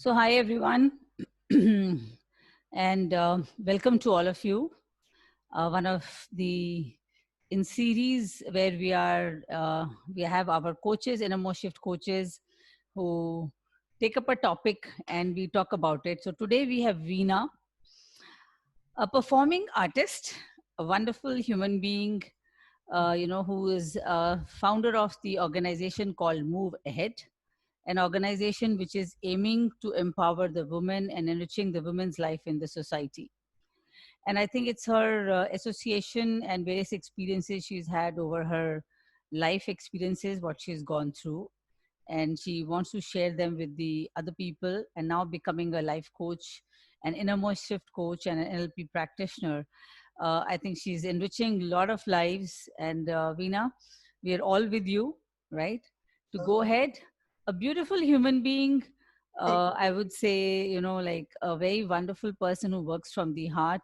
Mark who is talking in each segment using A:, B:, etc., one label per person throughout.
A: So, hi everyone, and welcome to all of you. One of the in series where we have our coaches, inner shift coaches, who take up a topic and we talk about it. So today we have Veena, a performing artist, a wonderful human being, who is founder of the organization called Move Ahead, an organization which is aiming to empower the women and enriching the women's life in the society. And I think it's her association and various experiences she's had over her life experiences, what she's gone through. And she wants to share them with the other people, and now becoming a life coach, an innermost shift coach, and an NLP practitioner. I think she's enriching a lot of lives. And Veena, we are all with you, right? To go
B: Oh,
A: ahead, a beautiful human being.
B: thank
A: I would say, like a very wonderful person who works from the heart,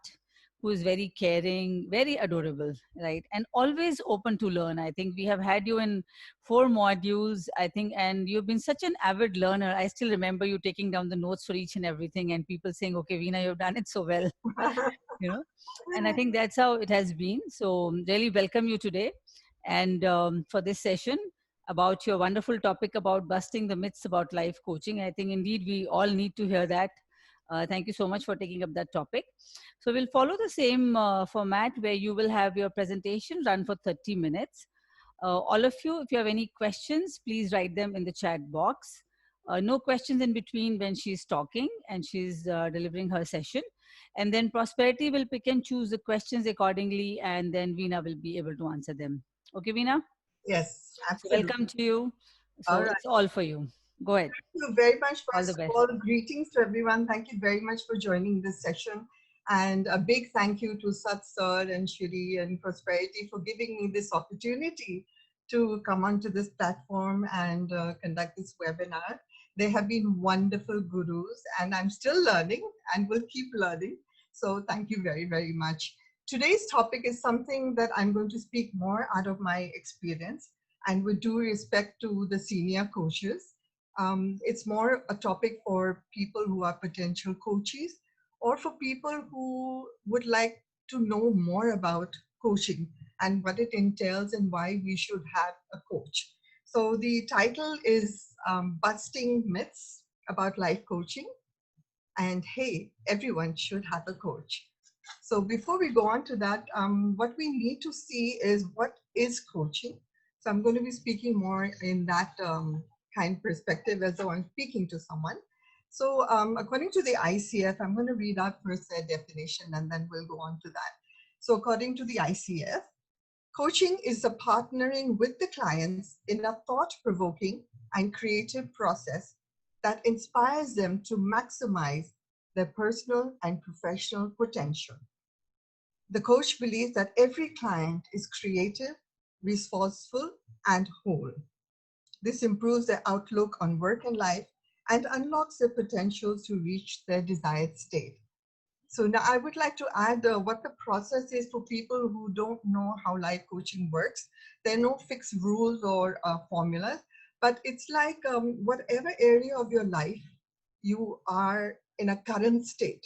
A: who is very caring, very adorable, right? And always open to learn. I think we have had you in 4 modules, I think, and you've been such an avid learner. I still remember you taking down the notes for each and everything, and people saying, "Okay, Veena, you've done it so well."
B: you.
A: you know and I think that's how it has been. So really welcome you today, and for this session about your wonderful topic about busting the myths about life coaching. I think indeed we all need to hear that. Thank you so much for taking up that topic. So we'll follow the same format where you will have your presentation run for 30 minutes. All of you, if you have any questions, please write them in the chat box. No questions in between when she's talking and she's delivering her session. And then Prosperity will pick and choose the questions accordingly, and then Veena will be able to answer them. Okay, Veena?
B: Yes,
A: So
B: absolutely.
A: welcome to you.
B: All
A: So
B: right.
A: it's all for you. Go ahead.
B: Thank you very much.
A: All the
B: First of
A: best.
B: all, greetings to everyone. Thank you very much for joining this session. And a big thank you to Sat Sir and Shri and Prosperity for giving me this opportunity to come onto this platform and conduct this webinar. They have been wonderful gurus, and I'm still learning and will keep learning. So thank you very, very much. Today's topic is something that I'm going to speak more out of my experience, and with due respect to the senior coaches. It's more a topic for people who are potential coaches or for people who would like to know more about coaching and what it entails and why we should have a coach. So the title is Busting Myths About Life Coaching. And hey, everyone should have a coach. So before we go on to that, what we need to see is what is coaching. So I'm going to be speaking more in that kind perspective as though I'm speaking to someone. So according to the ICF, I'm going to read out first their definition and then we'll go on to that. So according to the ICF, coaching is the partnering with the clients in a thought-provoking and creative process that inspires them to maximize their personal and professional potential. The coach believes that every client is creative, resourceful, and whole. This improves their outlook on work and life and unlocks their potential to reach their desired state. So now I would like to add what the process is for people who don't know how life coaching works. There are no fixed rules or formulas, but it's like whatever area of your life you are in a current state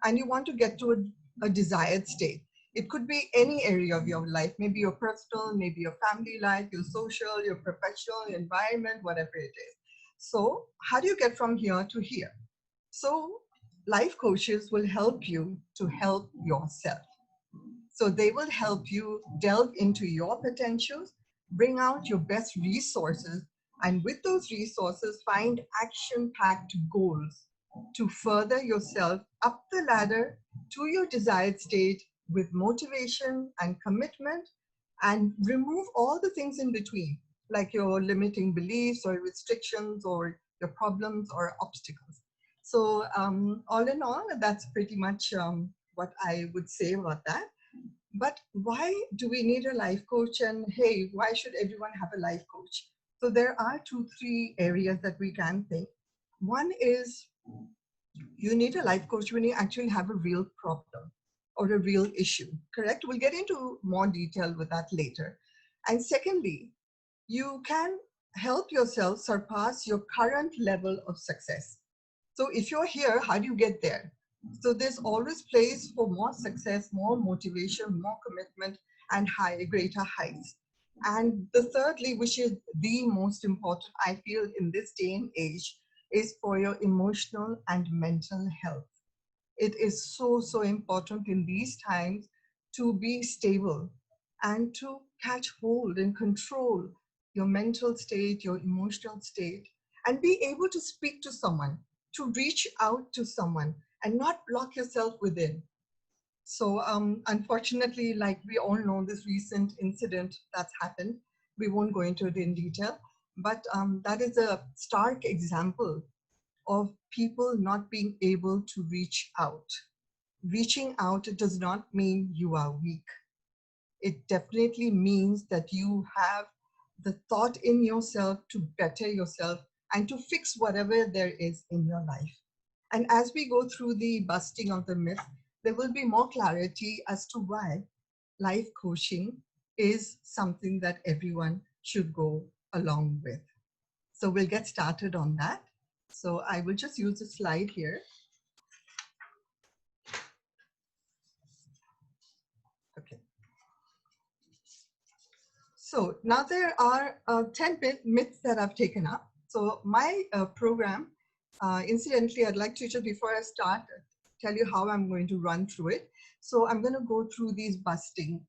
B: and you want to get to a desired state. It could be any area of your life, maybe your personal, maybe your family life, your social, your professional, your environment, whatever it is. So how do you get from here to here? So life coaches will help you to help yourself. So they will help you delve into your potentials, bring out your best resources, and with those resources, find action packed goals to further yourself up the ladder to your desired state with motivation and commitment, and remove all the things in between, like your limiting beliefs or restrictions or your problems or obstacles. So, all in all, that's pretty much what I would say about that. But why do we need a life coach? And hey, why should everyone have a life coach? So there are 2, 3 areas that we can think. One is you need a life coach when you actually have a real problem or a real issue, correct? We'll get into more detail with that later. And secondly, you can help yourself surpass your current level of success. So if you're here, how do you get there? So there's always place for more success, more motivation, more commitment, and greater heights. And the thirdly, which is the most important, I feel, in this day and age, is for your emotional and mental health. It is so, so important in these times to be stable and to catch hold and control your mental state, your emotional state, and be able to speak to someone, to reach out to someone, and not lock yourself within. So, unfortunately, like we all know, this recent incident that's happened, we won't go into it in detail, but that is a stark example of people not being able to reach out. Reaching out does not mean you are weak. It definitely means that you have the thought in yourself to better yourself and to fix whatever there is in your life. And as we go through the busting of the myth, there will be more clarity as to why life coaching is something that everyone should go along with. So we'll get started on that. So I will just use a slide here. Okay. So now there are 10 myths that I've taken up. So my program, incidentally, I'd like to just, before I start, tell you how I'm going to run through it. So I'm going to go through these busting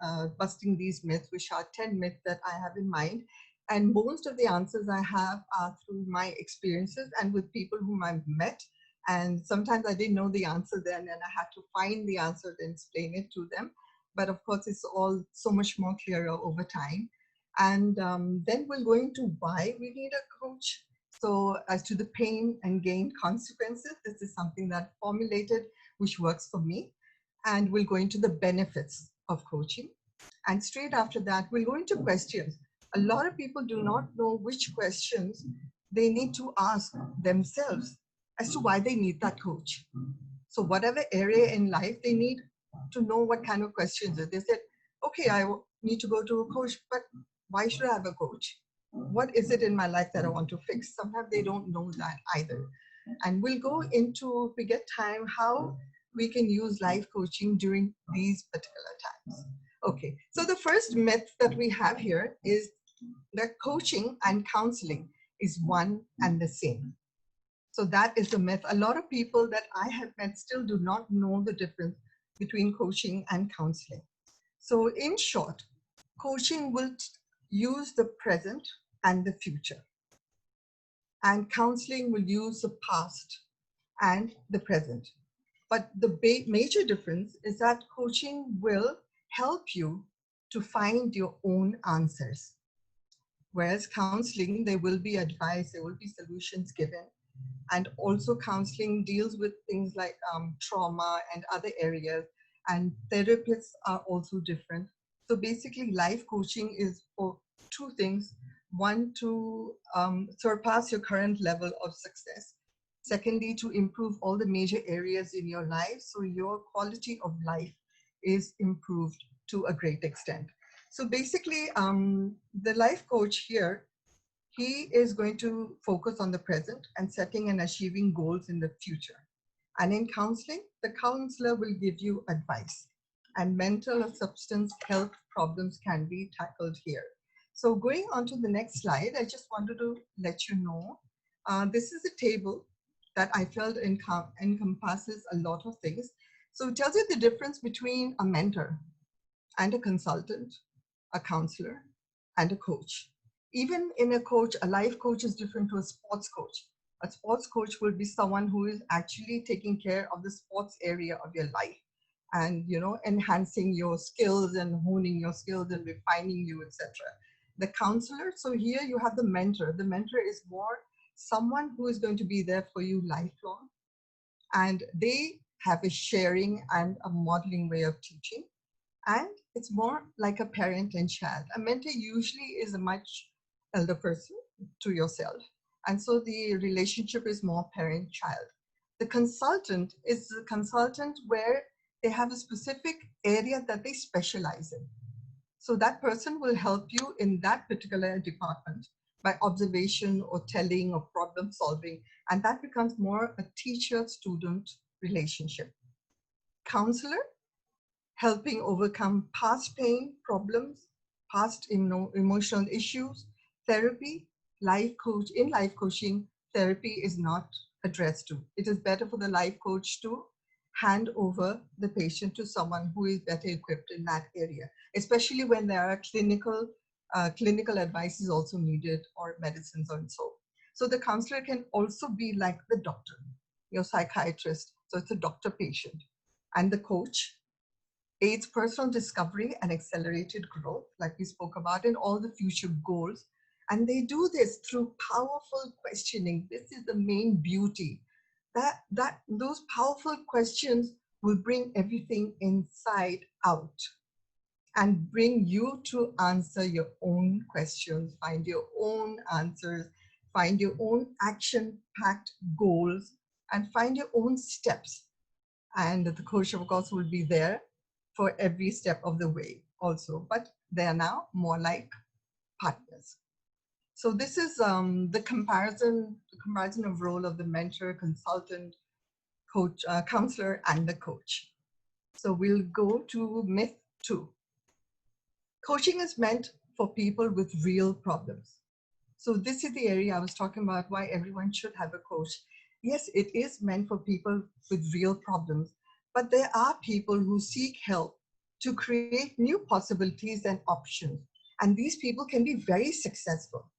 B: these myths, which are 10 myths that I have in mind. And most of the answers I have are through my experiences and with people whom I've met. And sometimes I didn't know the answer then, and I had to find the answer and explain it to them. But of course, it's all so much more clearer over time. And then we'll go into why we need a coach. So as to the pain and gain consequences, this is something that formulated, which works for me. And we'll go into the benefits of coaching. And straight after that, we'll go into questions. A lot of people do not know which questions they need to ask themselves as to why they need that coach. So whatever area in life, they need to know what kind of questions. They said, okay, I need to go to a coach, but why should I have a coach? What is it in my life that I want to fix? Sometimes they don't know that either. And we'll go into, if we get time, how we can use life coaching during these particular times. Okay, so the first myth that we have here is that coaching and counseling is one and the same. So that is the myth. A lot of people that I have met still do not know the difference between coaching and counseling. So in short, coaching will use the present and the future, and counseling will use the past and the present. But the major difference is that coaching will help you to find your own answers. Whereas counseling, there will be advice, there will be solutions given. And also counseling deals with things like trauma and other areas. And therapists are also different. So basically life coaching is for two things. One, to surpass your current level of success. Secondly, to improve all the major areas in your life so your quality of life is improved to a great extent. So basically, the life coach here, he is going to focus on the present and setting and achieving goals in the future. And in counseling, the counselor will give you advice, and mental or substance health problems can be tackled here. So going on to the next slide, I just wanted to let you know, this is a table that I felt encompasses a lot of things. So it tells you the difference between a mentor and a consultant, a counselor, and a coach. Even in a coach, a life coach is different to a sports coach. A sports coach will be someone who is actually taking care of the sports area of your life and, you know, enhancing your skills and honing your skills and refining you, etc. The counselor, so here you have the mentor. The mentor is more someone who is going to be there for you lifelong, and they have a sharing and a modeling way of teaching. And it's more like a parent and child. A mentor usually is a much elder person to yourself. And so the relationship is more parent-child. The consultant is a consultant where they have a specific area that they specialize in. So that person will help you in that particular department by observation or telling of problem solving, and that becomes more a teacher-student relationship. Counselor, helping overcome past pain, problems, past emotional issues. Therapy, life coaching, therapy is not addressed to. It is better for the life coach to hand over the patient to someone who is better equipped in that area, especially when there are clinical advice is also needed, or medicines and so. So the counselor can also be like the doctor, your psychiatrist. So it's a doctor patient. And the coach aids personal discovery and accelerated growth, like we spoke about, in all the future goals. And they do this through powerful questioning. This is the main beauty. That those powerful questions will bring everything inside out and bring you to answer your own questions, find your own answers, find your own action-packed goals, and find your own steps. And the coach, of course, will be there for every step of the way also, but they are now more like partners. So this is the comparison of role of the mentor, consultant, coach, counselor, and the coach. So we'll go to myth 2. Coaching is meant for people with real problems. So this is the area I was talking about, why everyone should have a coach. Yes, it is meant for people with real problems, but there are people who seek help to create new possibilities and options. And these people can be very successful.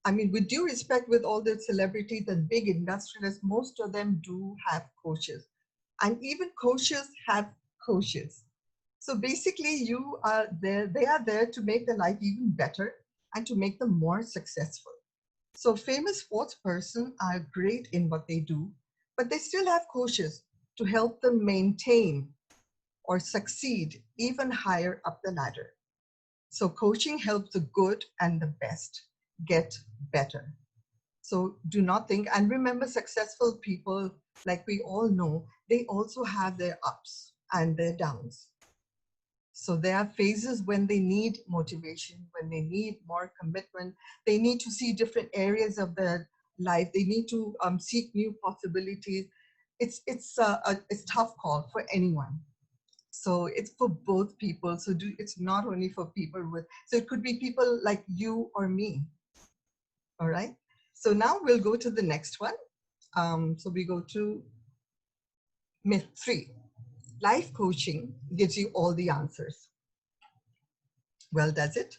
B: I mean, with due respect, with all the celebrities and big industrialists, most of them do have coaches. And even coaches have coaches. So basically, they are there to make their life even better and to make them more successful. So famous sports persons are great in what they do, but they still have coaches to help them maintain or succeed even higher up the ladder. So coaching helps the good and the best get better. So do not think, and remember, successful people, like we all know, they also have their ups and their downs. So there are phases when they need motivation, when they need more commitment, they need to see different areas of their life, they need to seek new possibilities. It's tough call for anyone. So it's for both people. So it's not only for people with, so it could be people like you or me. All right. So now we'll go to the next one. So we go to myth 3. Life coaching gives you all the answers. Well, does it?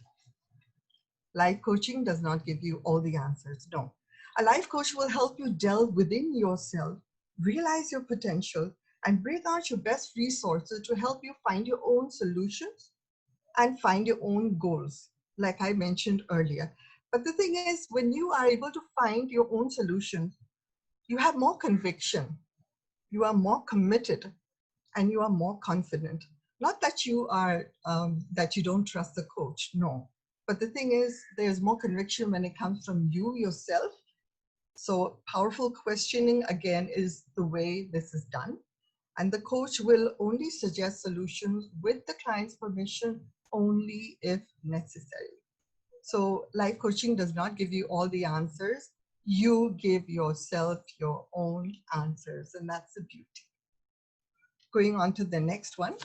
B: Life coaching does not give you all the answers. No. A life coach will help you delve within yourself, realize your potential, and bring out your best resources to help you find your own solutions and find your own goals, like I mentioned earlier. But the thing is, when you are able to find your own solutions, you have more conviction, you are more committed, and you are more confident. Not that that you don't trust the coach, no. But the thing is, there's more conviction when it comes from you yourself. So powerful questioning, again, is the way this is done. And the coach will only suggest solutions with the client's permission only if necessary. So life coaching does not give you all the answers. You give yourself your own answers, and that's the beauty. Going on to the next one,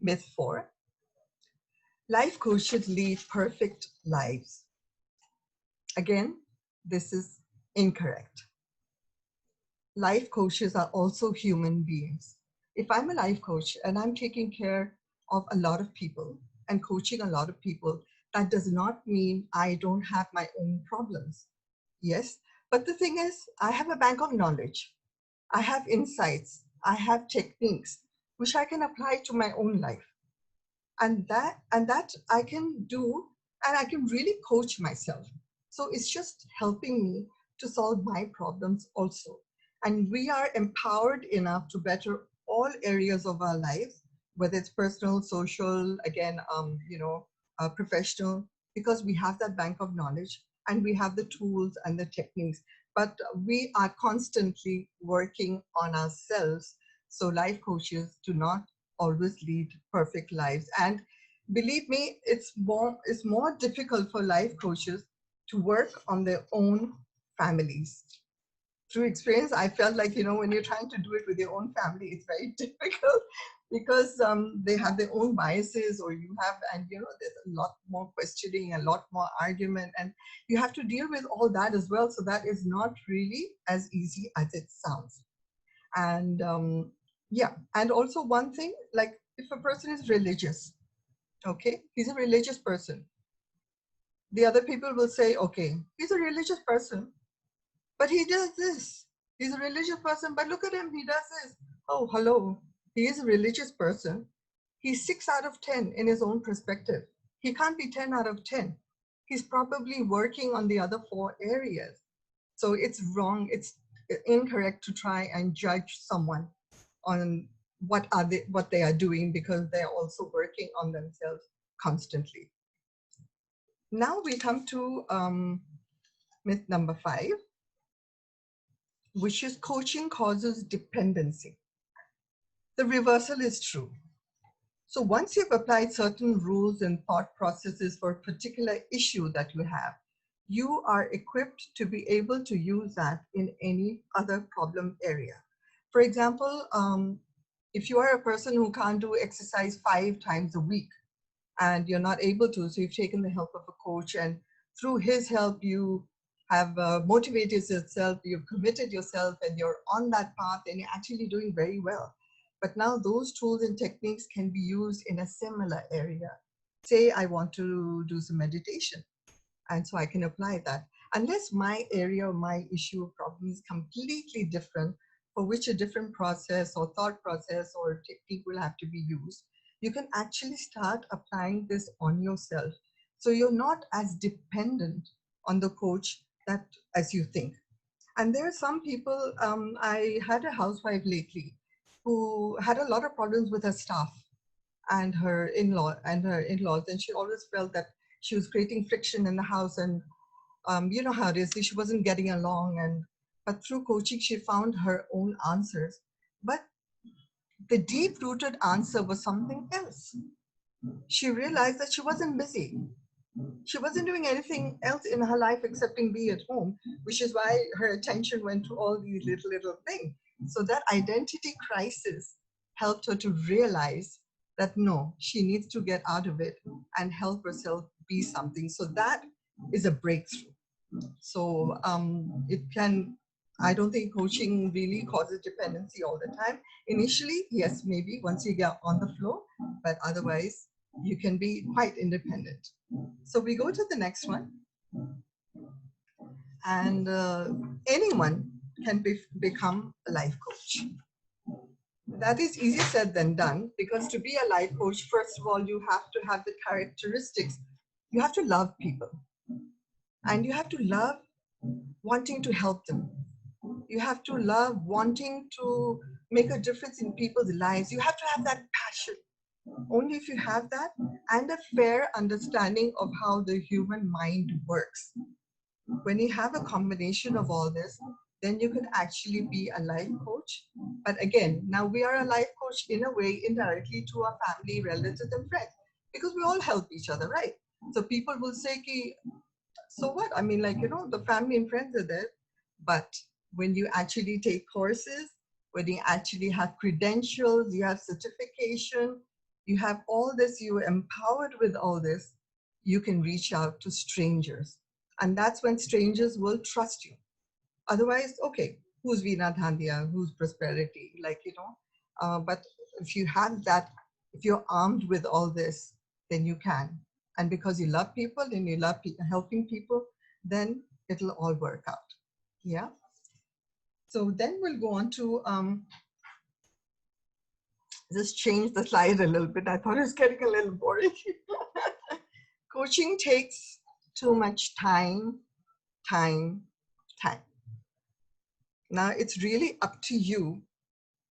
B: myth 4. Life coaches lead perfect lives. Again, this is incorrect. Life coaches are also human beings. If I'm a life coach and I'm taking care of a lot of people and coaching a lot of people, that does not mean I don't have my own problems. Yes, but the thing is, I have a bank of knowledge. I have insights. I have techniques which I can apply to my own life. And that I can do, and I can really coach myself. So it's just helping me to solve my problems also. And we are empowered enough to better all areas of our lives, whether it's personal, social, again, professional, because we have that bank of knowledge and we have the tools and the techniques. But we are constantly working on ourselves. So life coaches do not always lead perfect lives. And believe me, it's more difficult for life coaches to work on their own families. Through experience, I felt like, when you're trying to do it with your own family, it's very difficult because they have their own biases, or you have, and there's a lot more questioning, a lot more argument, and you have to deal with all that as well. So that is not really as easy as it sounds. And yeah, and also one thing, like if a person is religious, okay, he's a religious person. The other people will say, okay, he's a religious person, but he does this. He's a religious person, but look at him, he does this. Oh, hello. He is a religious person. He's 6 out of 10 in his own perspective. He can't be 10 out of 10. He's probably working on the other 4 areas. So it's wrong, it's incorrect to try and judge someone on what they are doing, because they're also working on themselves constantly. Now we come to myth number 5, which is coaching causes dependency. The reversal is true. So once you've applied certain rules and thought processes for a particular issue that you have, you are equipped to be able to use that in any other problem area. For example, if you are a person who can't do exercise 5 times a week and you're not able to, so you've taken the help of a coach, and through his help you have motivated yourself, you've committed yourself, and you're on that path and you're actually doing very well. But now those tools and techniques can be used in a similar area. Say I want to do some meditation, and so I can apply that. Unless my area or my issue or problem is completely different, for which a different process or thought process or technique will have to be used, you can actually start applying this on yourself. So you're not as dependent on the coach that as you think. And there are some people, I had a housewife lately who had a lot of problems with her staff and her in-laws, and she always felt that she was creating friction in the house, and you know how it is, she wasn't getting along, but through coaching she found her own answers. But the deep-rooted answer was something else. She realized that she wasn't busy. She wasn't doing anything else in her life except be at home, which is why her attention went to all these little things. So that identity crisis helped her to realize that no, she needs to get out of it and help herself be something. So that is a breakthrough. So I don't think coaching really causes dependency all the time. Initially, yes, maybe once you get on the flow, but otherwise you can be quite independent. So we go to the next one. And anyone can become a life coach. That is easier said than done, because to be a life coach, first of all, you have to have the characteristics. You have to love people, and you have to love wanting to help them. You have to love wanting to make a difference in people's lives. You have to have that passion. Only if you have that and a fair understanding of how the human mind works, when you have a combination of all this, then you can actually be a life coach. But again, now we are a life coach in a way indirectly to our family, relatives, and friends, because we all help each other, right? So people will say, so what? I mean, the family and friends are there. But when you actually take courses, when you actually have credentials, you have certification, you have all this, you're empowered with all this, you can reach out to strangers. And that's when strangers will trust you. Otherwise, okay, who's Veena Dhandhia? Who's prosperity? But if you have that, if you're armed with all this, then you can. And because you love people and you love helping people, then it'll all work out. Yeah. So then we'll go on to just change the slide a little bit. I thought it was getting a little boring. Coaching takes too much time. Now it's really up to you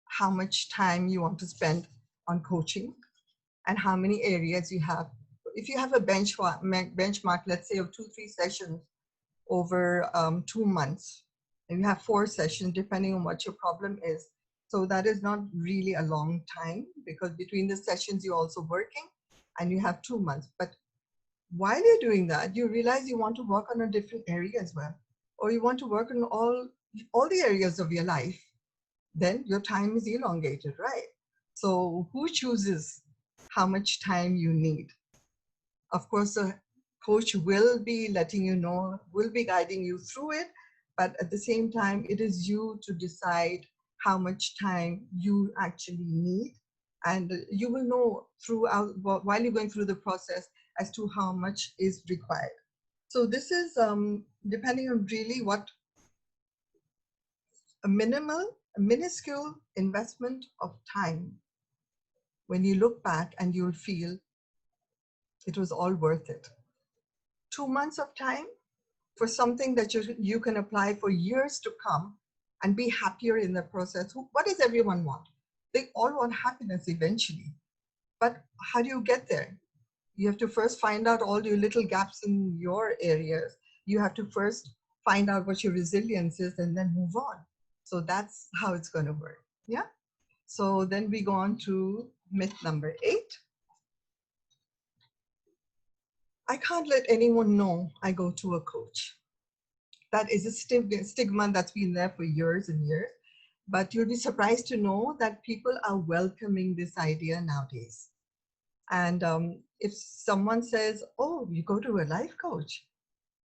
B: how much time you want to spend on coaching and how many areas you have. If you have a benchmark, let's say of 2-3 sessions over 2 months, and you have 4 sessions depending on what your problem is. So that is not really a long time, because between the sessions you're also working, and you have 2 months. But While you're doing that, you realize you want to work on a different area as well, or you want to work on all the areas of your life. Then your time is elongated, right? So who chooses how much time you need? Of course, the coach will be letting you know, will be guiding you through it, but at the same time, it is you to decide how much time you actually need. And you will know throughout while you're going through the process as to how much is required. So this is depending on really what a minuscule investment of time. When you look back and you'll feel it was all worth it. 2 months of time for something that you can apply for years to come and be happier in the process. What does everyone want? They all want happiness eventually. But how do you get there? You have to first find out all your little gaps in your areas. You have to first find out what your resilience is and then move on. So that's how it's going to work. Yeah. So then we go on to myth number 8. I can't let anyone know I go to a coach. That is a stigma that's been there for years and years. But you'll be surprised to know that people are welcoming this idea nowadays. And if someone says, oh, you go to a life coach,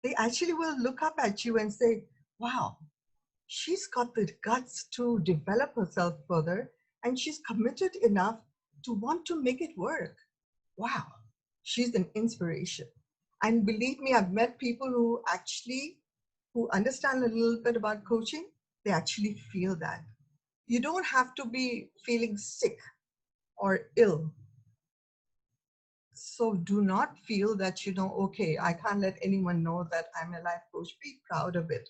B: they actually will look up at you and say, wow, she's got the guts to develop herself further, and she's committed enough to want to make it work. Wow, she's an inspiration. And believe me, I've met people who understand a little bit about coaching. They actually feel that. You don't have to be feeling sick or ill. So do not feel that, okay, I can't let anyone know that I'm a life coach. Be proud of it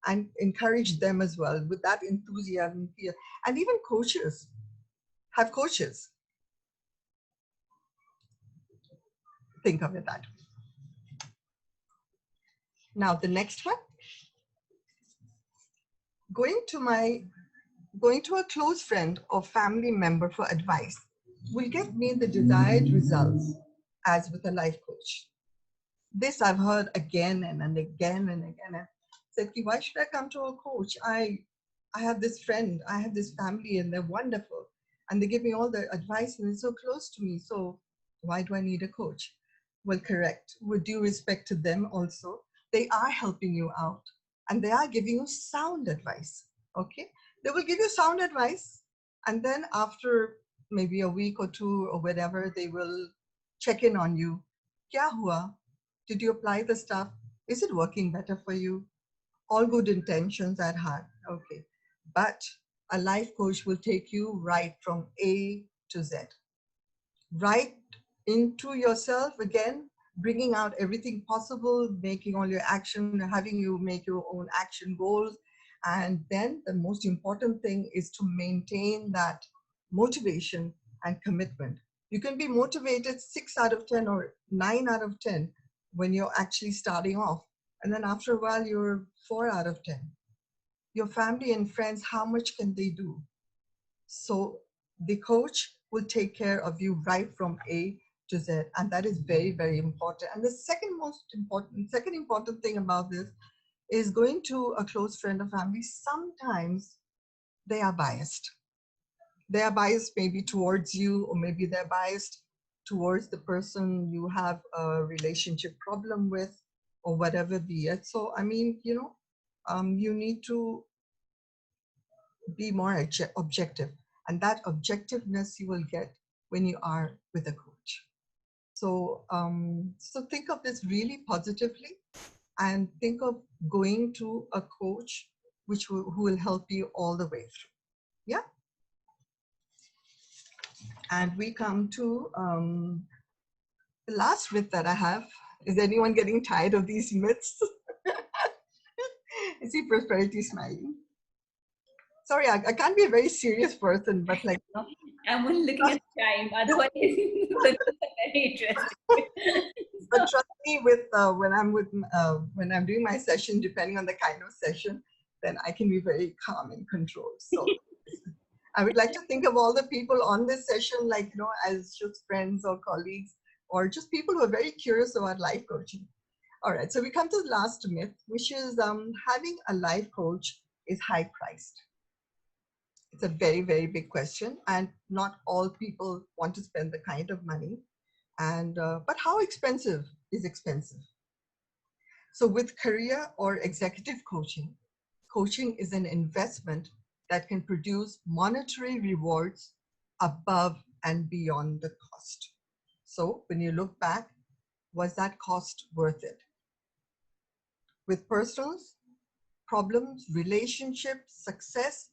B: and encourage them as well with that enthusiasm. And even coaches have coaches. Think of it that way. Now, the next one, going to a close friend or family member for advice will get me the desired results as with a life coach. This I've heard again and again and again. And said, why should I come to a coach? I have this friend, I have this family, and they're wonderful. And they give me all the advice and it's so close to me. So why do I need a coach? Well, correct. With due respect to them also, they are helping you out and they are giving you sound advice. Okay? They will give you sound advice. And then after maybe a week or two or whatever, they will check in on you. Kya hua? Did you apply the stuff? Is it working better for you? All good intentions at heart. Okay. But a life coach will take you right from A to Z. Right into yourself again, bringing out everything possible, making all your action, having you make your own action goals. And then the most important thing is to maintain that motivation and commitment. You can be motivated 6 out of 10 or 9 out of 10 when you're actually starting off. And then after a while, you're 4 out of 10. Your family and friends, how much can they do? So the coach will take care of you right from A to Z. And that is very, very important. And the second important thing about this is going to a close friend or family. Sometimes they are biased. They are biased maybe towards you, or maybe they're biased towards the person you have a relationship problem with, or whatever be it. So, I mean, you need to be more objective. And that objectiveness you will get when you are with a coach. So, so think of this really positively and think of going to a coach who will help you all the way through. Yeah. And we come to the last myth that I have. Is anyone getting tired of these myths? I see Prosperity smiling. Sorry, I can't be a very serious person, but like,
A: I'm only looking at the time. Otherwise, the myths are very interesting.
B: But trust me, when I'm doing my session, depending on the kind of session, then I can be very calm and controlled. So I would like to think of all the people on this session, like, as just friends or colleagues or just people who are very curious about life coaching. All right, so we come to the last myth, which is having a life coach is high priced. It's a very, very big question, and not all people want to spend the kind of money. And but how expensive is expensive? So with career or executive coaching, coaching is an investment that can produce monetary rewards above and beyond the cost. So when you look back, was that cost worth it? With personals, problems, relationships, success,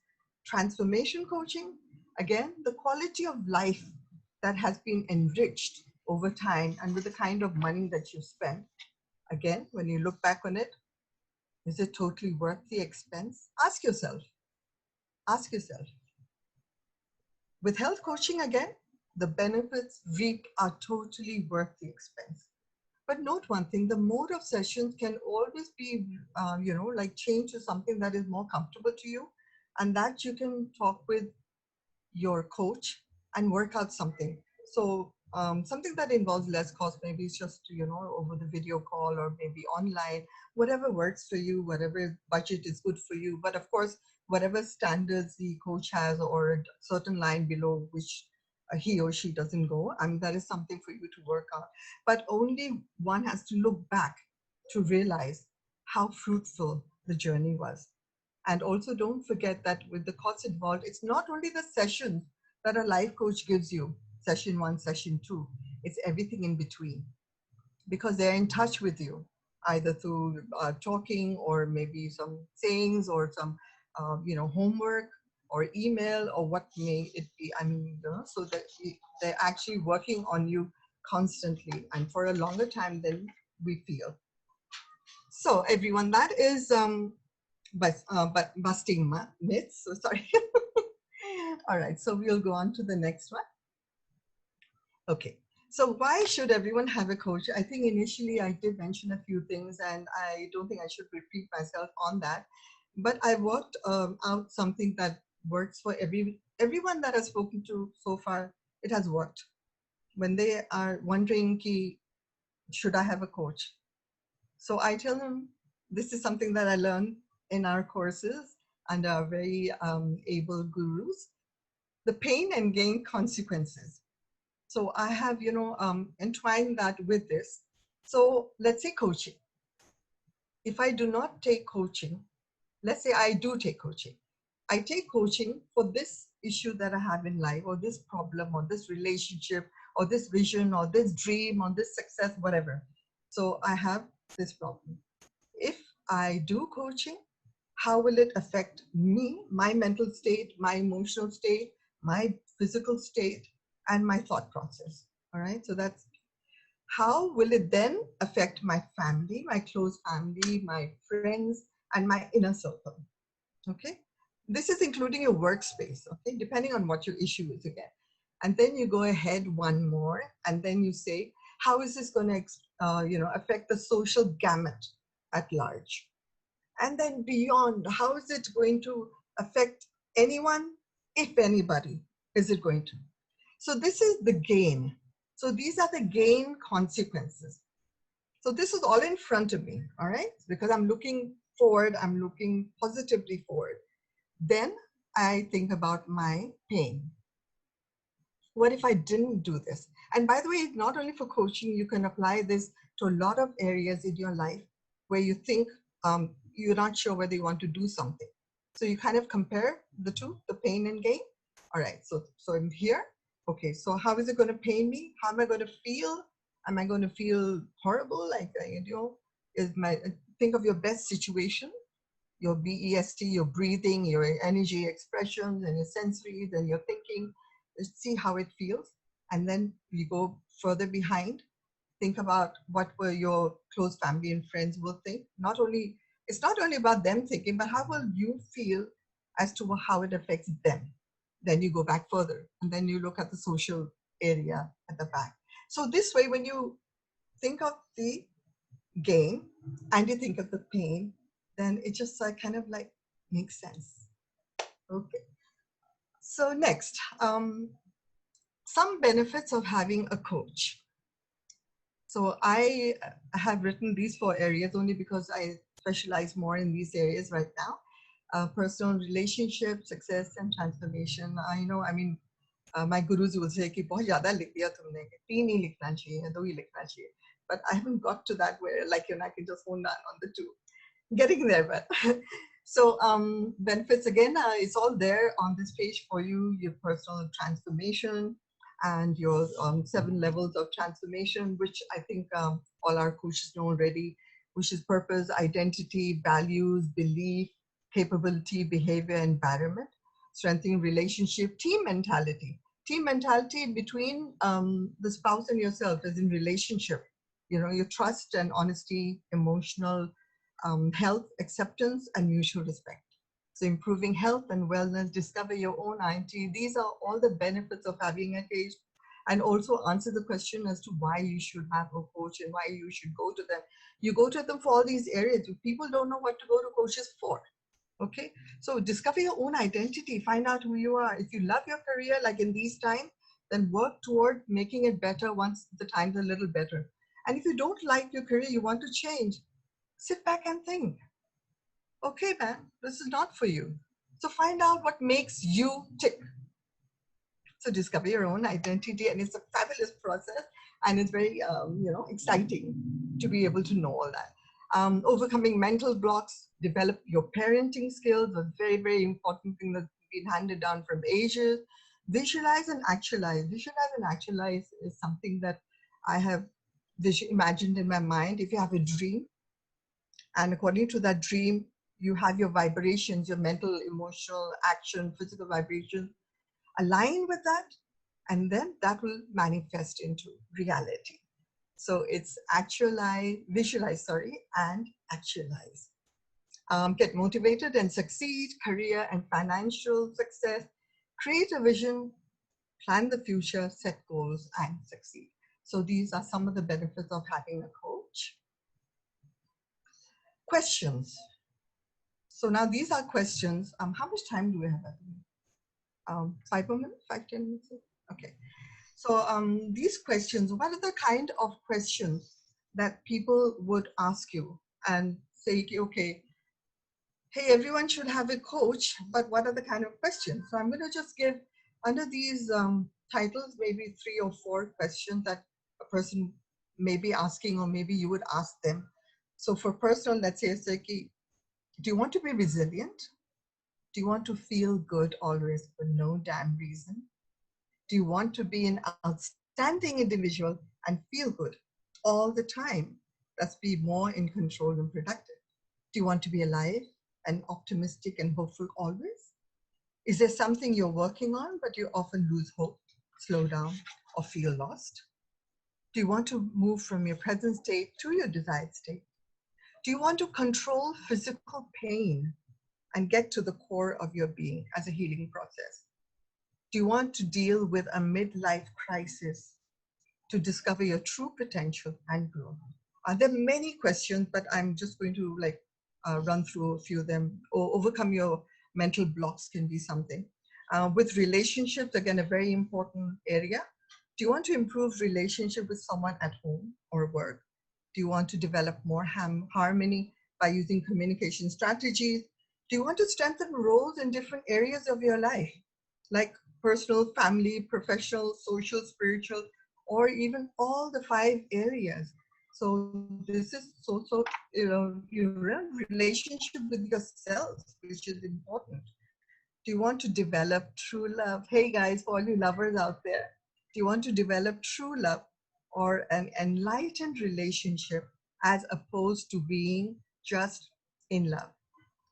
B: transformation coaching, again, the quality of life that has been enriched over time and with the kind of money that you spend. Again, when you look back on it, is it totally worth the expense? Ask yourself. Ask yourself. With health coaching, again, the benefits reaped are totally worth the expense. But note one thing, the mode of sessions can always be, like change to something that is more comfortable to you, and that you can talk with your coach and work out something. So something that involves less cost, maybe it's just, over the video call or maybe online, whatever works for you, whatever budget is good for you. But of course, whatever standards the coach has or a certain line below which he or she doesn't go, I mean, that is something for you to work out. But only one has to look back to realize how fruitful the journey was. And also don't forget that with the costs involved, it's not only the sessions that a life coach gives you, session one, session two, it's everything in between, because they're in touch with you, either through talking or maybe some sayings or some, homework or email or what may it be. I mean, so that they're actually working on you constantly and for a longer time than we feel. So everyone, that is but busting myths. So sorry. All right, so we'll go on to the next one. Okay, so why should everyone have a coach? I think initially I did mention a few things, and I don't think I should repeat myself on that. But I worked out something that works for everyone that I've spoken to so far. It has worked. When they are wondering, ki, should I have a coach? So I tell them this is something that I learned in our courses and our very able gurus, the pain and gain consequences. So I have, entwined that with this. So let's say coaching. If I do not take coaching, let's say I do take coaching. I take coaching for this issue that I have in life, or this problem, or this relationship, or this vision, or this dream, or this success, whatever. So I have this problem. If I do coaching, how will it affect me, my mental state, my emotional state, my physical state, and my thought process? All right. So that's how will it then affect my family, my close family, my friends, and my inner circle? Okay. This is including your workspace. Okay. Depending on what your issue is again. And then you go ahead one more, and then you say, how is this going to, affect the social gamut at large? And then beyond, how is it going to affect anyone, if anybody is it going to? So this is the gain. So these are the gain consequences. So this is all in front of me, all right? Because I'm looking forward, I'm looking positively forward. Then I think about my pain. What if I didn't do this? And by the way, not only for coaching, you can apply this to a lot of areas in your life where you think you're not sure whether you want to do something. So you kind of compare the two, the pain and gain. All right, so I'm here. Okay, so how is it going to pain me? How am I going to feel? Am I going to feel horrible? Like, think of your best situation, your BEST, your breathing, your energy expressions, and your sensories, and your thinking. Let's see how it feels. And then you go further behind. Think about what were your close family and friends will think. It's not only about them thinking, but how will you feel as to how it affects them? Then you go back further, and then you look at the social area at the back. So this way, when you think of the gain and you think of the pain, then it just kind of like makes sense. Okay. So next, some benefits of having a coach. So I have written these four areas only because I specialize more in these areas right now. Personal relationship, success, and transformation. I know, I mean, my gurus will say कि बहुत ज़्यादा लिख दिया तुमने, कि तीन ही लिखना चाहिए, दो ही लिखना चाहिए. But I haven't got to that where like I can just hone down on the two. Getting there, but so benefits again, it's all there on this page for you. Your personal transformation and your 7 levels of transformation, which I think all our coaches know already, which is purpose, identity, values, belief, capability, behavior, environment, strengthening relationship, team mentality between the spouse and yourself as in relationship, your trust and honesty, emotional health, acceptance, and mutual respect. So, improving health and wellness, discover your own identity. These are all the benefits of having a coach, and also answer the question as to why you should have a coach and why you should go to them. You go to them for all these areas. People don't know what to go to coaches for. Okay, so discover your own identity, find out who you are. If you love your career, like in these times, then work toward making it better once the times are a little better. And if you don't like your career, you want to change, sit back and think, okay, man, this is not for you. So find out what makes you tick. So discover your own identity, and it's a fabulous process, and it's very, exciting to be able to know all that. Overcoming mental blocks, develop your parenting skills, a very, very important thing that's been handed down from ages. Visualize and actualize. Visualize and actualize is something that I have imagined in my mind. If you have a dream, and according to that dream, you have your vibrations, your mental, emotional, action, physical vibrations align with that, and then that will manifest into reality. So it's visualize, sorry, and actualize. Get motivated and succeed, career and financial success, create a vision, plan the future, set goals, and succeed. So these are some of the benefits of having a coach. Questions. So now these are questions. How much time do we have? 5 more minutes, 5, 10 minutes? Okay. So these questions, what are the kind of questions that people would ask you and say, okay, hey, everyone should have a coach, but what are the kind of questions? So I'm going to just give under these titles, maybe 3 or 4 questions that a person may be asking, or maybe you would ask them. So for personal, let's say, do you want to be resilient? Do you want to feel good always for no damn reason? Do you want to be an outstanding individual and feel good all the time? Let's be more in control and productive. Do you want to be alive and optimistic and hopeful always? Is there something you're working on, but you often lose hope, slow down, or feel lost? Do you want to move from your present state to your desired state? Do you want to control physical pain and get to the core of your being as a healing process? Do you want to deal with a midlife crisis to discover your true potential and grow? There are many questions, but I'm just going to run through a few of them. Or overcome your mental blocks can be something. With relationships, again, a very important area. Do you want to improve relationship with someone at home or work? Do you want to develop more harmony by using communication strategies? Do you want to strengthen roles in different areas of your life, like personal, family, professional, social, spiritual, or even all the 5 areas? So this is also, your relationship with yourself, which is important. Do you want to develop true love? Hey guys, for all you lovers out there, do you want to develop true love or an enlightened relationship as opposed to being just in love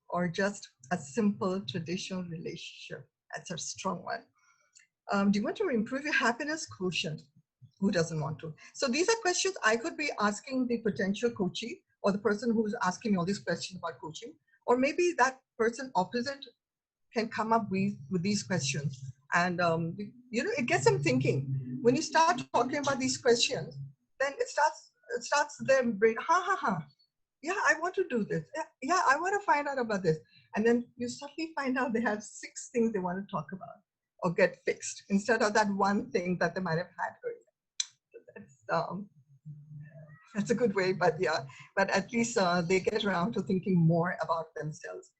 B: or just a simple traditional relationship? That's a strong one. Do you want to improve your happiness quotient? Who doesn't want to? So these are questions I could be asking the potential coachee or the person who's asking me all these questions about coaching, or maybe that person opposite can come up with these questions. And, it gets them thinking. When you start talking about these questions, then it starts their brain, yeah, I want to do this. Yeah, I want to find out about this. And then you suddenly find out they have 6 things they want to talk about or get fixed instead of that one thing that they might have had earlier. So that's That's a good way, but yeah, but at least they get around to thinking more about themselves.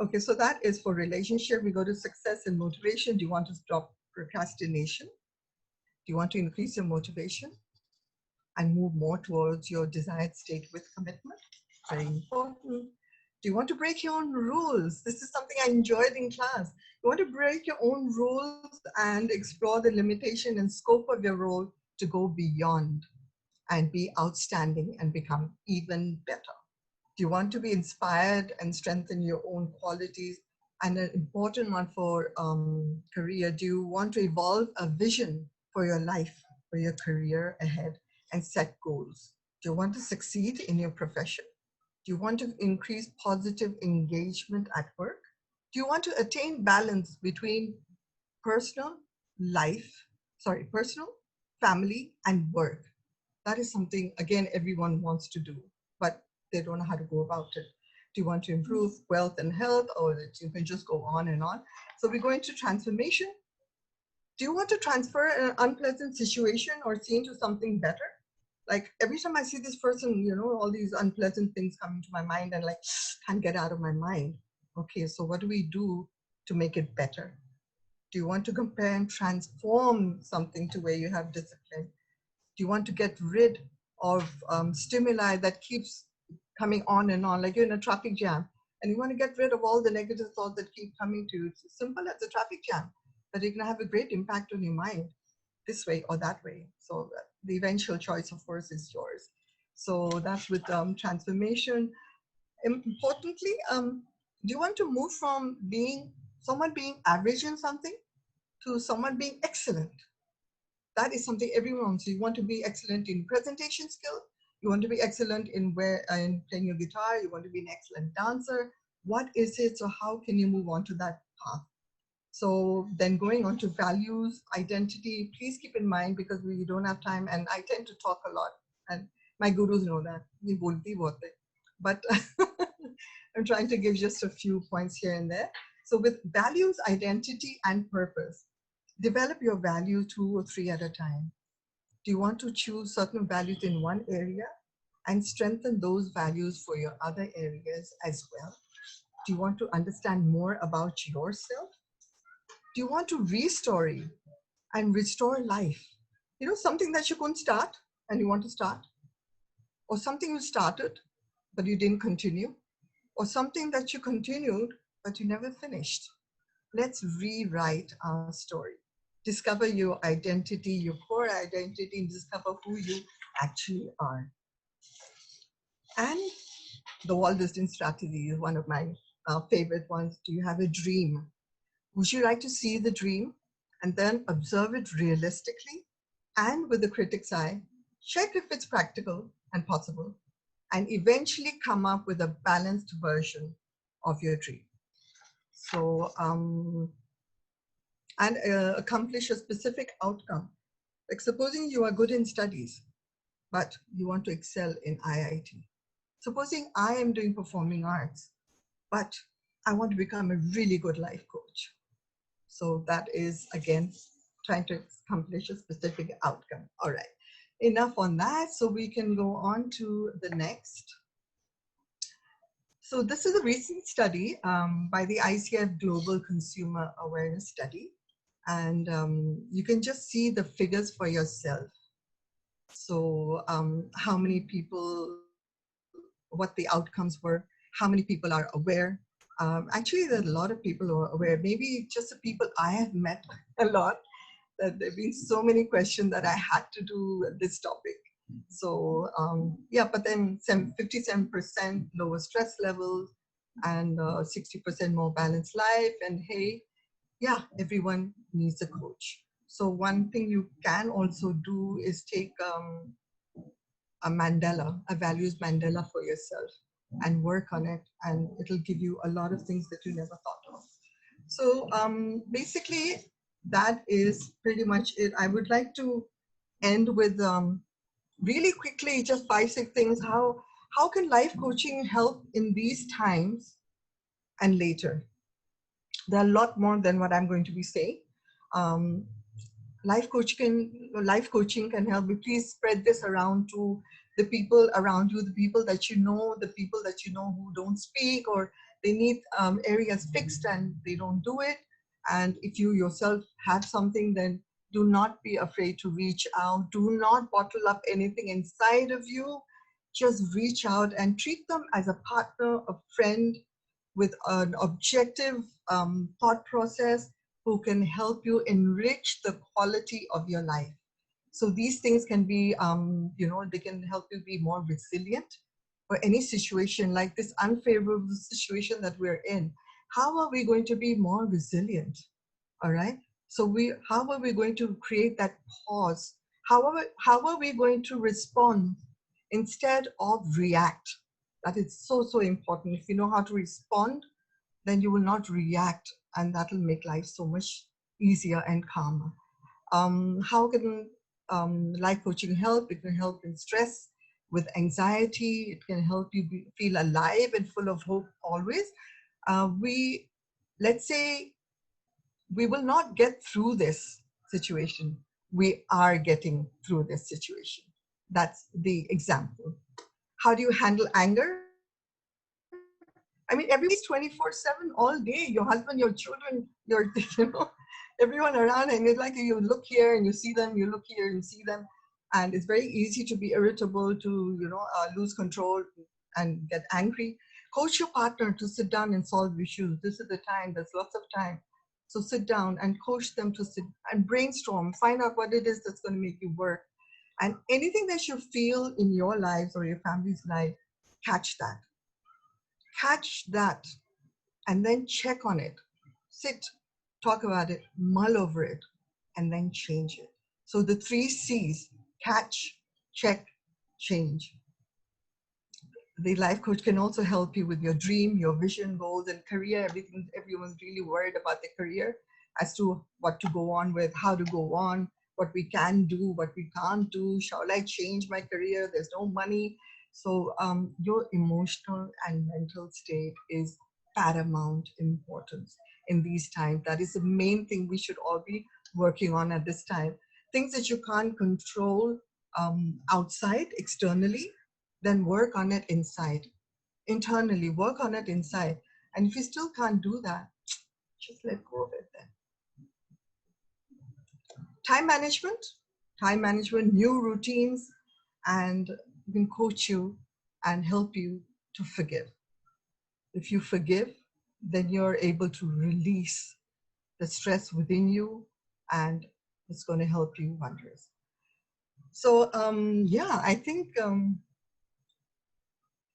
B: Okay, so that is for relationship. We go to success and motivation. Do you want to stop procrastination? Do you want to increase your motivation and move more towards your desired state with commitment? Very important. Do you want to break your own rules? This is something I enjoyed in class. You want to break your own rules and explore the limitation and scope of your role to go beyond and be outstanding and become even better. Do you want to be inspired and strengthen your own qualities? And an important one for career, do you want to evolve a vision for your life, for your career ahead and set goals? Do you want to succeed in your profession? Do you want to increase positive engagement at work? Do you want to attain balance between personal life, personal, family, and work? That is something, again, everyone wants to do, but they don't know how to go about it. Do you want to improve wealth and health, or that you can just go on and on? So we go into transformation. Do you want to transfer an unpleasant situation or scene to something better? Like every time I see this person, all these unpleasant things come into my mind and like can't get out of my mind. Okay, so what do we do to make it better? Do you want to compare and transform something to where you have discipline? Do you want to get rid of stimuli that keeps coming on and on, like you're in a traffic jam and you want to get rid of all the negative thoughts that keep coming to you? It's as simple as a traffic jam, but it can have a great impact on your mind this way or that way. So the eventual choice, of course, is yours. So that's with transformation. Importantly, do you want to move from someone being average in something to someone being excellent? That is something everyone wants. So you want to be excellent in presentation skill. You want to be excellent in playing your guitar. You want to be an excellent dancer. What is it? So how can you move on to that path? So then going on to values, identity, please keep in mind, because we don't have time and I tend to talk a lot and my gurus know that. But I'm trying to give just a few points here and there. So with values, identity, and purpose, develop your value 2 or 3 at a time. Do you want to choose certain values in one area and strengthen those values for your other areas as well? Do you want to understand more about yourself? Do you want to restore and restore life? Something that you couldn't start and you want to start, or something you started but you didn't continue, or something that you continued but you never finished. Let's rewrite our story. Discover your identity, your core identity, and discover who you actually are. And the Walt Disney strategy is one of my favorite ones. Do you have a dream? Would you like to see the dream and then observe it realistically and with the critic's eye? Check if it's practical and possible, and eventually come up with a balanced version of your dream. So, accomplish a specific outcome. Like supposing you are good in studies, but you want to excel in IIT. Supposing I am doing performing arts, but I want to become a really good life coach. So that is, again, trying to accomplish a specific outcome. All right, enough on that. So we can go on to the next. So this is a recent study by the ICF Global Consumer Awareness Study. And you can just see the figures for yourself. So how many people, what the outcomes were, how many people are aware. Actually, there are a lot of people who are aware, maybe just the people I have met a lot, that there have been so many questions that I had to do this topic. So yeah, but then 57% lower stress levels and 60% more balanced life. And hey, yeah, everyone needs a coach. So one thing you can also do is take a mandala, a values mandala for yourself and work on it, and it'll give you a lot of things that you never thought of. So basically, that is pretty much it. I would like to end with really quickly, just 5-6 things. How can life coaching help in these times and later? There are a lot more than what I'm going to be saying. Life coaching can help me. Please spread this around to the people around you, the people that you know, the people that you know who don't speak, or they need areas fixed and they don't do it. And if you yourself have something, then do not be afraid to reach out. Do not bottle up anything inside of you. Just reach out and treat them as a partner, a friend with an objective thought process who can help you enrich the quality of your life. So these things can be, they can help you be more resilient for any situation like this unfavorable situation that we're in. How are we going to be more resilient? All right. So how are we going to create that pause? How are we going to respond instead of react? That is so, so important. If you know how to respond, then you will not react, and that will make life so much easier and calmer. How can life coaching help? It can help in stress, with anxiety. It can help you feel alive and full of hope always. We, let's say, we will not get through this situation. We are getting through this situation. That's the example. How do you handle anger? I mean, everyone is 24/7 all day. Your husband, your children, your, everyone around, and it's like you look here and you see them, you look here and you see them, and it's very easy to be irritable, to lose control and get angry. Coach your partner to sit down and solve issues. This is the time. There's lots of time. So sit down and coach them to sit and brainstorm. Find out what it is that's going to make you work. And anything that you feel in your lives or your family's life, catch that. Catch that and then check on it. Sit, talk about it, mull over it, and then change it. So the 3 C's: catch, check, change. The life coach can also help you with your dream, your vision, goals, and career. Everyone's really worried about their career, as to what to go on with, how to go on, what we can do, what we can't do. Shall I change my career? There's no money. So your emotional and mental state is paramount importance in these times. That is the main thing we should all be working on at this time. Things that you can't control outside, externally, then work on it inside. Internally, work on it inside. And if you still can't do that, just let go of it then. Time management, new routines, and we can coach you and help you to forgive. If you forgive, then you're able to release the stress within you, and it's going to help you wonders. So I think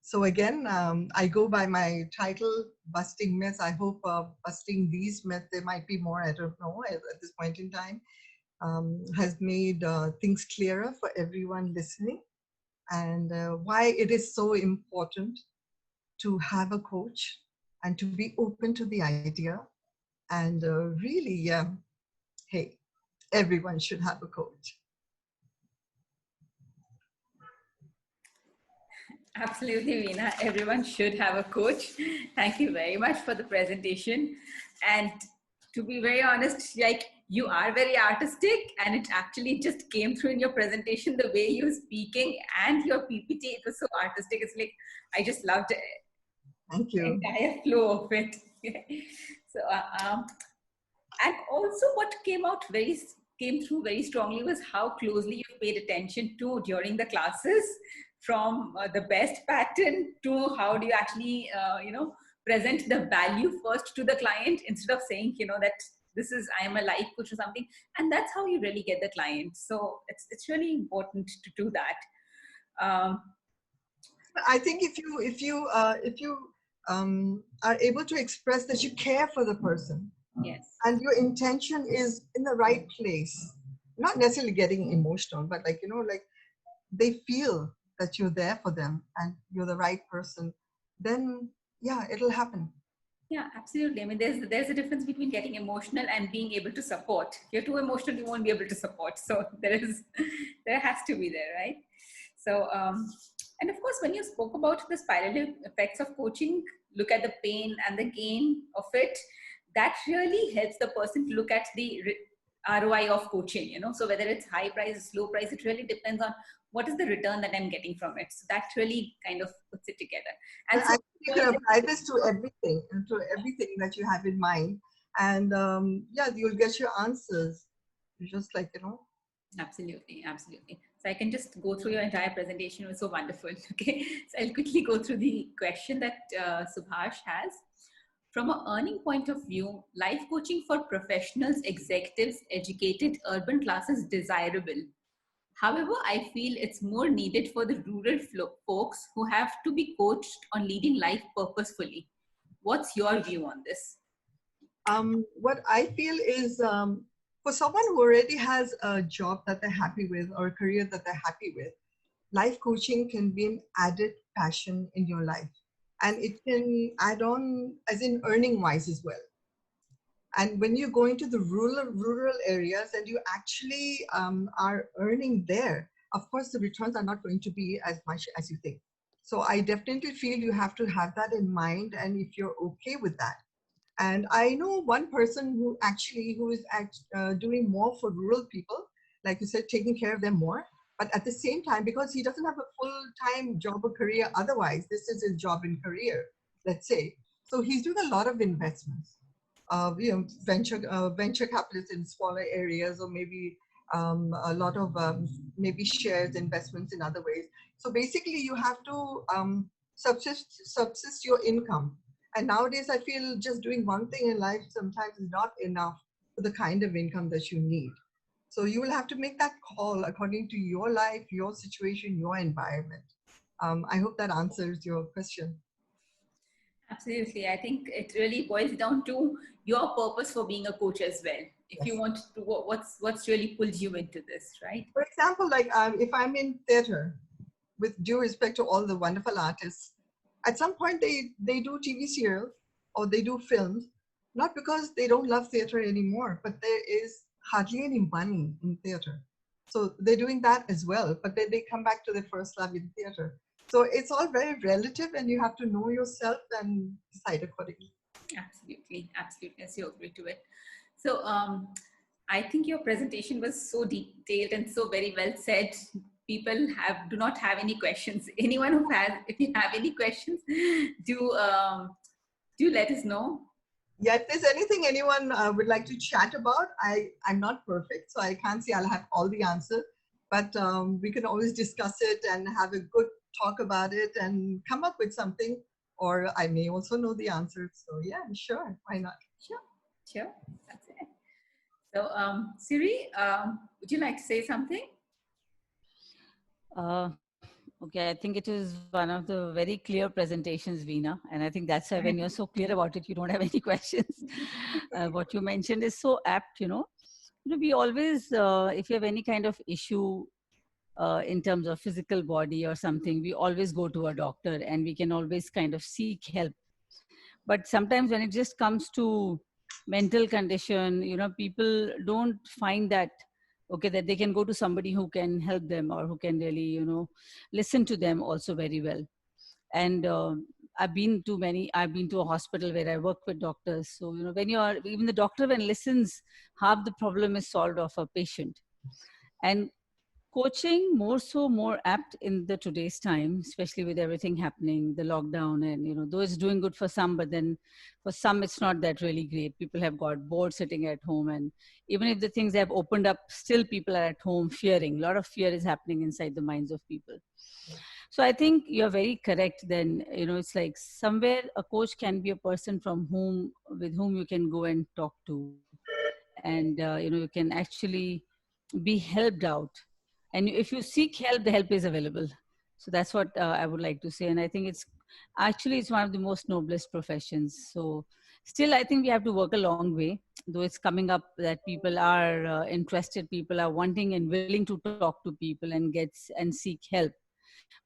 B: so again, I go by my title, Busting Myths. I hope busting these myths, there might be more, I don't know, at this point in time, has made things clearer for everyone listening, and why it is so important to have a coach and to be open to the idea. And really, hey, everyone should have a coach.
A: Absolutely, Veena. Everyone should have a coach. Thank you very much for the presentation. And to be very honest, like, you are very artistic, and it actually just came through in your presentation, the way you're speaking and your PPT. It was so artistic. It's like, I just loved it.
B: Thank you.
A: The entire flow of it. So, and also what came through very strongly was how closely you paid attention to during the classes, from the best pattern to how do you actually present the value first to the client, instead of saying that I am a life coach or something, and that's how you really get the client. So it's really important to do that.
B: I think if you are able to express that you care for the person,
A: Yes,
B: and your intention is in the right place, not necessarily getting emotional, but like they feel that you're there for them and you're the right person, then yeah, it'll happen.
A: yeah, absolutely. I mean, there's a difference between getting emotional and being able to support. If you're too emotional, you won't be able to support. So there has to be there, right? So, and of course, when you spoke about the spiral effects of coaching, look at the pain and the gain of it. That really helps the person to look at the ROI of coaching. So whether it's high price, slow price, it really depends on
C: what is the return that I'm getting from it? So that really kind of puts it together. And so,
B: Actually, you can apply this to everything, and to everything that you have in mind, and yeah, you'll get your answers. Just like,
C: absolutely, absolutely. So I can just go through your entire presentation. It was so wonderful. Okay, so I'll quickly go through the question that Subhash has. From a earning point of view, life coaching for professionals, executives, educated urban class is desirable. However, I feel it's more needed for the rural folks who have to be coached on leading life purposefully. What's your view on this?
B: what I feel is, for someone who already has a job that they're happy with or a career that they're happy with, life coaching can be an added passion in your life. And it can add on, as in earning wise as well. And when you go into the rural areas and you actually are earning there, of course, the returns are not going to be as much as you think. So I definitely feel you have to have that in mind. And if you're okay with that, and I know one person who is doing more for rural people, like you said, taking care of them more. But at the same time, because he doesn't have a full-time job or career, otherwise, this is his job and career, let's say. So he's doing a lot of investments, venture capitalists in smaller areas, or maybe a lot of maybe shares investments in other ways. So basically, you have to subsist your income. And nowadays, I feel just doing one thing in life sometimes is not enough for the kind of income that you need. So you will have to make that call according to your life, your situation, your environment. I hope that answers your question.
C: Absolutely. I think it really boils down to your purpose for being a coach as well. If you
B: Yes.
C: want to, what's really pulled you into this, right?
B: For example, like if I'm in theater, with due respect to all the wonderful artists, at some point they do TV serials or they do films, not because they don't love theater anymore, but there is hardly any money in theater. So they're doing that as well, but then they come back to their first love in theater. So it's all very relative, and you have to know yourself and decide accordingly.
C: Absolutely, absolutely. As you agree to it. So, I think your presentation was so detailed and so very well said. People do not have any questions. Anyone who has, if you have any questions, do do let us know.
B: Yeah, if there's anything anyone would like to chat about, I'm not perfect, so I can't say I'll have all the answers, but we can always discuss it and have a good talk about it and come up with something, or I may also know the answers. So yeah, sure, why not?
C: Sure, sure. That's it. So, Siri, would you like to say something?
A: Okay, I think it is one of the very clear presentations, Veena, and I think that's why when you're so clear about it, you don't have any questions. What you mentioned is so apt. We always, if you have any kind of issue in terms of physical body or something, we always go to a doctor and we can always kind of seek help. But sometimes when it just comes to mental condition, people don't find that okay, that they can go to somebody who can help them or who can really listen to them also very well. And I've been to a hospital where I work with doctors. So when you are, even the doctor when listens, half the problem is solved of a patient. And coaching more so more apt in the today's time, especially with everything happening, the lockdown, and though it's doing good for some, but then for some it's not that really great. People have got bored sitting at home, and even if the things have opened up, still people are at home fearing. A lot of fear is happening inside the minds of people. So I think you're very correct. Then it's like somewhere a coach can be a person from whom with whom you can go and talk to, and you can actually be helped out. And if you seek help, the help is available. So that's what I would like to say. And I think it's one of the most noblest professions. So still I think we have to work a long way, though it's coming up that people are interested, people are wanting and willing to talk to people and seek help.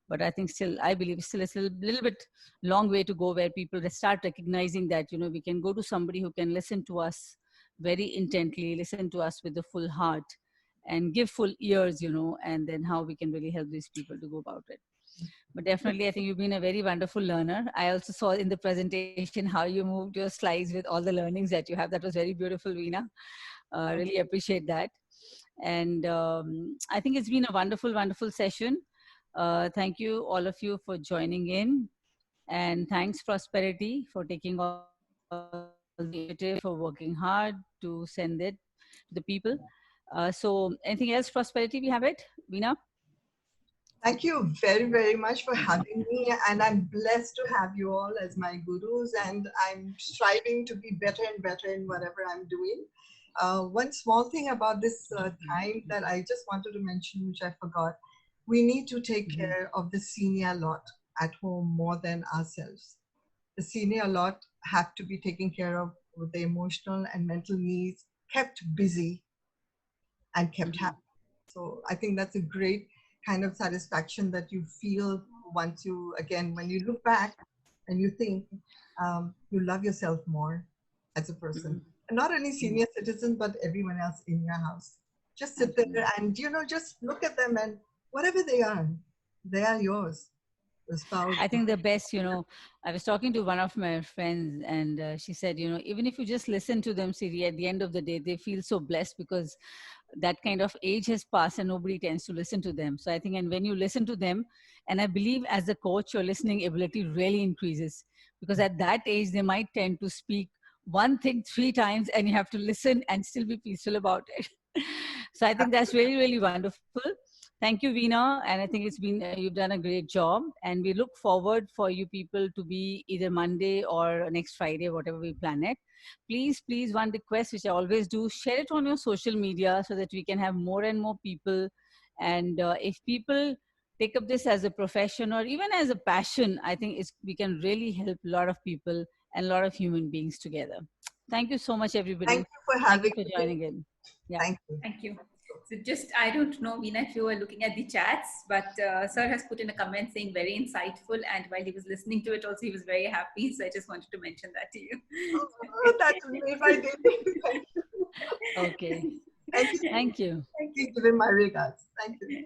A: But I think still, I believe still it's a little bit long way to go, where people start recognizing that we can go to somebody who can listen to us very intently, listen to us with the full heart, and give full ears, and then how we can really help these people to go about it. But definitely, I think you've been a very wonderful learner. I also saw in the presentation how you moved your slides with all the learnings that you have. That was very beautiful, Veena. Really appreciate that. And I think it's been a wonderful, wonderful session. Thank you, all of you, for joining in. And thanks, Prosperity, for taking all the initiative, for working hard to send it to the people. So, anything else, Prosperity, we have it? Veena?
B: Thank you very, very much for having me. And I'm blessed to have you all as my gurus. And I'm striving to be better and better in whatever I'm doing. One small thing about this time that I just wanted to mention, which I forgot, we need to take
A: Mhm.
B: care of the senior lot at home more than ourselves. The senior lot have to be taken care of with the emotional and mental needs, kept busy and kept
A: Mhm.
B: happy. So I think that's a great kind of satisfaction that you feel once you, again, when you look back and you think you love yourself more as a person.
A: Mhm.
B: And not only
A: Mhm.
B: senior citizens, but everyone else in your house. Just sit there
A: Absolutely.
B: and, just look at them, and whatever they are yours. The spouse.
A: I think the best, I was talking to one of my friends, and she said, even if you just listen to them, Siri, at the end of the day, they feel so blessed because that kind of age has passed and nobody tends to listen to them. So I think, and when you listen to them, and I believe as a coach, your listening ability really increases because at that age, they might tend to speak one thing three times and you have to listen and still be peaceful about it. So I think that's really, really wonderful. Thank you, Veena. And I think you've done a great job. And we look forward for you people to be either Monday or next Friday, whatever we plan it. Please, please, one request, which I always do, share it on your social media so that we can have more and more people. And if people take up this as a profession or even as a passion, I think we can really help a lot of people and a lot of human beings together. Thank you so much,
B: Thank
A: everybody.
B: you for
A: Thank you
B: having
A: for
B: me.
A: joining in. Yeah.
B: Thank you.
C: Thank you. So just, I don't know, Veena, if you were looking at the chats, but Sir has put in a comment saying very insightful. And while he was listening to it also, he was very happy. So I just wanted to mention that to you.
B: Oh, that's made my day. Thank you.
A: Okay.
B: Thank you.
A: Thank you.
C: Thank
B: Please
C: you.
B: give him my regards. Thank you.